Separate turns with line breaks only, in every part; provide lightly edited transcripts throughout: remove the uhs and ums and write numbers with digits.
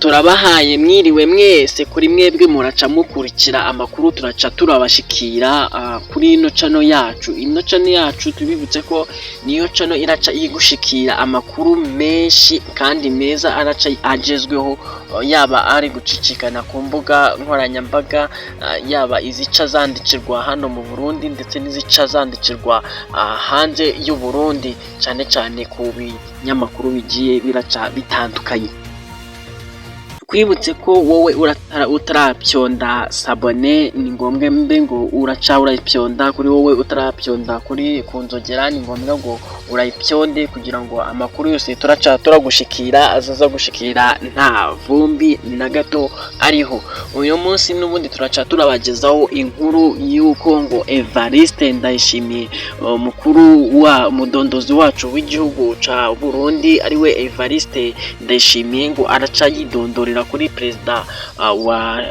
Turabahaye mwiriwe mwese kuri mwebwe muraca mukurikira amakuru turaca turabashikira kuri ino chano yacu. Ino chano yacu tubibutse ko niyo chano iraca igushikira amakuru menshi kandi meza araca agezweho, yaba ari gucicikana ku mbuga nkoranyambaga, yaba izica zandikirwa hano mu Burundi ndetse n'izica zandikirwa hanze y'u Burundi, cyane cyane ku binyamakuru bigiye biraca bitandukanye. Kwibutse ko wowe utarapyonda sabone ni ngombwa mbe ngo uraca urayipyonda, kuri wowe utarapyonda kuri kunzogera ni ngombwa ngo urayipyonde kugira ngo amakuru yose turaca turagushikira azaza gushikira nta vumbi na gato ariho. Uyu munsi n'ubundi turaca turabagezaho inkuru y'uko ngo Evariste Ndayishimiye, mukuru wa mudondozi wacu w'igihugu ca Burundi ariwe Evariste Ndayishimiye, ngo araca yidondorera kuri perezida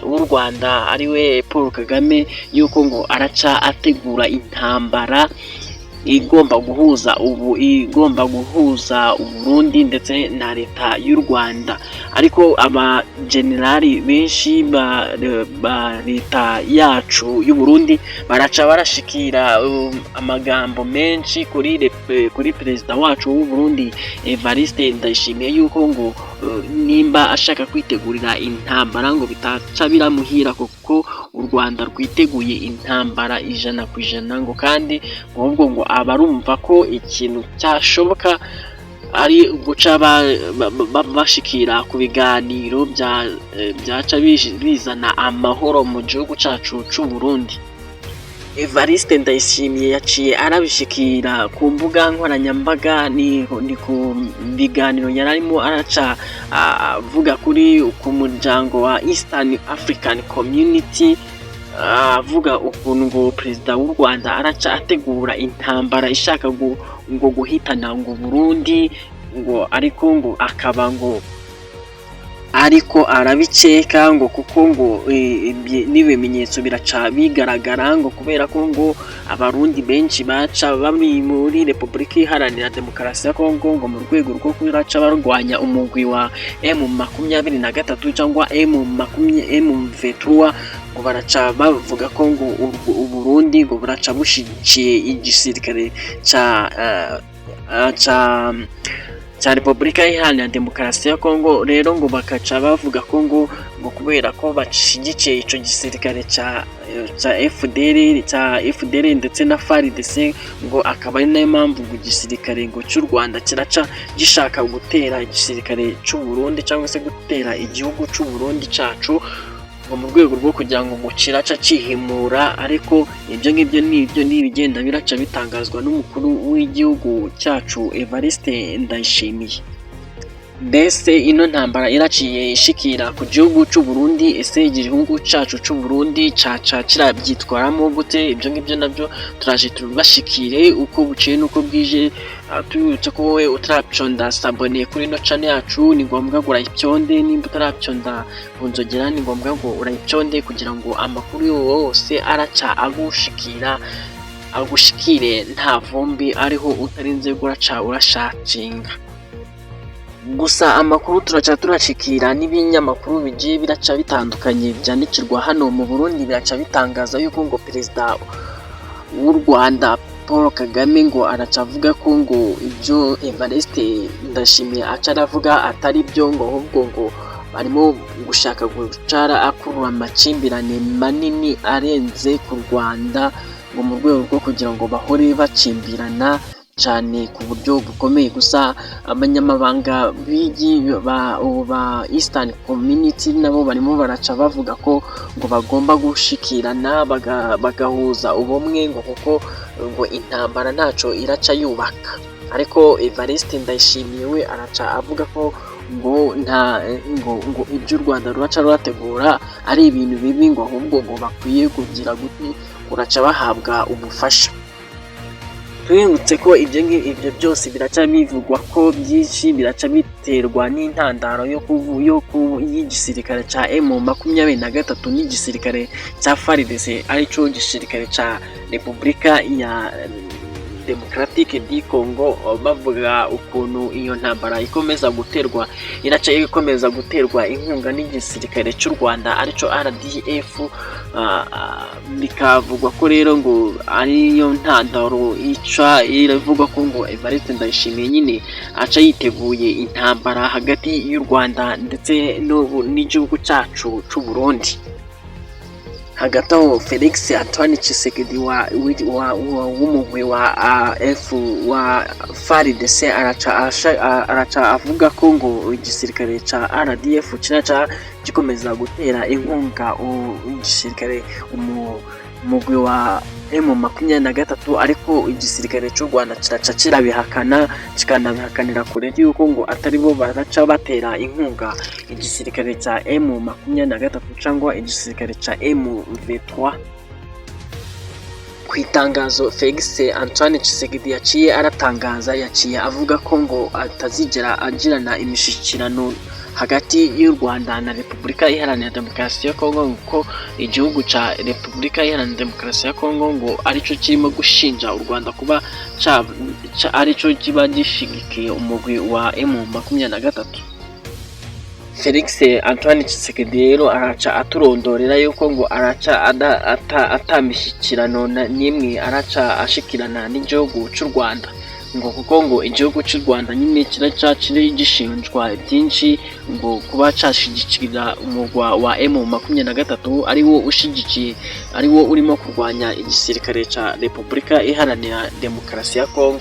w'u Rwanda ariwe Paul Kagame yuko ngo araca ategura intambara igomba guhuza Burundi ndetse na leta y'u Rwanda. Ariko aba generali benshi ba leta yacu y'u Burundi baraca barashikira amagambo menshi kuri perezida wacu w'u Burundi Evariste Ndayishimiye yuko ngo nimba ashaka kwitegurira intambara ngo bitaca biramuhira kuko u Rwanda rwiteguye intambara 100% ngo kandi ahubwo ngo abarumva ko ikintu cyashoboka ari guca bashikira ku biganiro byaca bizana amahoro mu gihugu cyacu cy'u Burundi. Evariste Ndayishimiye yaciye arabishikira ku mbuga nkoranyambaga, ni ku biganiro yararimo araca avuga ku muryango wa Eastern African Community, avuga ukuntu ngo perezida w'u Rwanda araca ategura intambara ishaka ngo guhitana ngo Burundi, ngo ariko ngo akaba ngo ariko arabiceka ngo kuko ngo n'ibimenyetso biraca bigaragara ngo kubera ko ngo abarundi benshi baca bari muri Repubulika Iharanira Demokarasi ya Kongo ngo mu rwego rwo kuraca barwanya umugwi wa M23 cyangwa M23, ngo baraca bavuga ko ngo Burundi ngo buraca bushigikiye igisirikare ca Repubulika Iharanira Demokarasi ya Kongo. Rero ngo bakaca bavuga ko ngo kubera ko bashigikiye ico gisirikare ca FDL ndetse na FARDC, ngo akaba ari nayo mpamvu ngo igisirikare ngo cy'u Rwanda kiraca gishaka gutera igisirikare cy'u Burundi cyangwa se gutera igihugu cy'u Burundi cacu ngo mu rwego rwo kugira ngo kiraca cihimura. Ariko ibyo ngibyo n'ibigenda biraca bitangazwa n'umukuru w'igihugu cyacu Evariste Ndayishimiye. Mbese ino ntambara iraciye ishikira ku gihugu cy'u Burundi, ese igihugu cyacu cy'u Burundi caca kirabyitwaramo gute? Ibyo ngibyo nabyo turaje tubashikire uko buciye nuko bwije. Tubibutse ko wowe utarapyonda sabone kuri ino channel yacu ni ngombwa ngo urayipyonde, nimba utarapyonda kunzogera ni ngombwa ngo urayipyonde kugira ngo amakuru yose araca agushikire nta vumbi ariho utarinze guraca urashacinga. Gusa amakuru turaca turashikira n'ibinyamakuru bigiye biraca bitandukanye byandikirwa hano mu Burundi, biraca bitangaza yuko ngo perezida w'u Rwanda Paul Kagame ngo araca avuga ko ngo ibyo Evariste Ndayishimiye aca aravuga atari byo, ngo ahubwo ngo barimo gushaka gucara akurura amakimbirane manini arenze ku Rwanda, ngo mu rwego rwo kugira ngo bahore bacimbirana cyane ku buryo bukomeye. Gusa abanyamabanga ba Eastern Community nabo barimo baraca bavuga ko ngo bagomba gushikirana bagahuza ubumwe, ngo kuko ngo intambara ntaco iraca yubaka. Ariko Evariste Ndayishimiye we araca avuga ko ngo ngo ibyo u Rwanda ruraca rurategura ari ibintu bibi, ngo ahubwo ngo bakwiye kugira guti uraca bahabwa ubufasha. Twibutse ko ibyo byose biraca bivugwa ko byinshi biraca biterwa n'intandaro y'igisirikare ca M23 n'igisirikare ca FARDC, arico gisirikare ca Repubulika Democratique du Congo, bavuga ukuntu iyo ntambara ikomeza guterwa ikomeza guterwa inkunga n'igisirikare cy'u Rwanda arico RDF. Bikavugwa ko rero ngo ariyo ntandaro iravugwa ko ngo Evariste Ndayishimiye nyine aca yiteguye intambara hagati y'u Rwanda ndetse n'igihugu cyacu cy'u Burundi. Hagati aho Felix Antoine Tshisekedi w'umugwi wa FARDC araca avuga ko ngo igisirikare ca RDF kiraca gikomeza gutera inkunga igisirikare umugwi wa M23, ariko igisirikare cy'u Rwanda kiraca kirabihakana kikanabihakanira kure yuko ngo atari bo baraca batera inkunga igisirikare cya M23 cyangwa igisirikare cya M23. Ku itangazo Felix Antoine Tshisekedi yaciye avuga ko ngo atazigera agirana imishikirano hagati y'u Rwanda na Repubulika Iharanira Demokarasi ya Kongo, kuko igihugu ca Repubulika Iharanira Demokarasi ya Kongo ngo arico kirimo gushinja u Rwanda kuba arico kiba gishigikiye umugwi wa M23. Felix Antoine Tshisekedi rero araca aturondorera yuko ngo araca atamishyikirano n'imwe araca ashikirana n'igihugu cy'u Rwanda, ngo kuko ngo igihugu cy'u Rwanda nyine kiraca kiri gishinjwa byinshi ngo kuba cashigikira umugwa wa M23 ari wo urimo kurwanya igisirikare ca Repubulika Iharanira Demokarasi ya Kongo.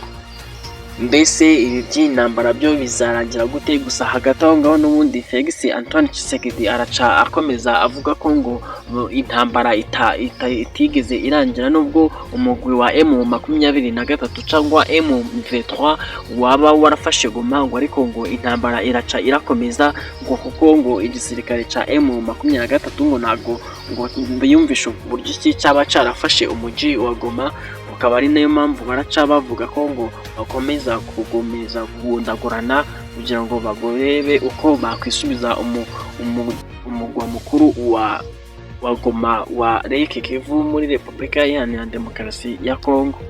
Mbese ibi by'intambara byo bizarangira gute? Gusa hagati aho ngaho n'ubundi Felix Antoine Tshisekedi araca akomeza avuga ko ngo intambara itigeze irangira nubwo umugwi wa M23 cyangwa M23 waba warafashe Goma, ngo ariko ngo intambara iraca irakomeza ngo kuko ngo igisirikare ca M23 ngo ntago ngo biyumvisha uburyo ki cyaba carafashe umujyi wa Goma. Akaba ari nayo mpamvu baraca bavuga ko ngo bakomeza guhundagurana kugira ngo bagorebe uko bakwisubiza umugwa mukuru wa Goma wa Lake Kivu muri Repubulika Iharanira Demokarasi ya Kongo.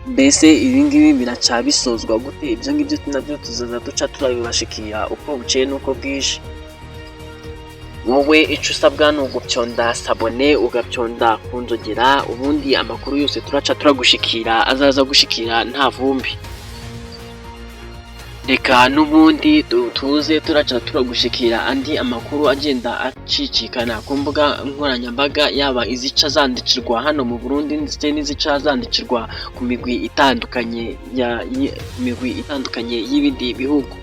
Mbese ibi ngibi biraca bisozwa gute? Ibyo ngibyo nabyo tuzaza duca turabibashikira uko buceye n'uko bwije. Wowe icyo usabwa ni ugupyonda sabone ugapyonda kunzogera, ubundi amakuru yose turaca turagushikira azaza gushikira nta vumbi. Reka n'ubundi tuze turaca turagushikira andi amakuru agenda acicikana ku mbuga nkoranyambaga, yaba izica zandikirwa hano mu Burundi ndetse n'izica zandikirwa ku migwi itandukanye y'ibindi bihugu.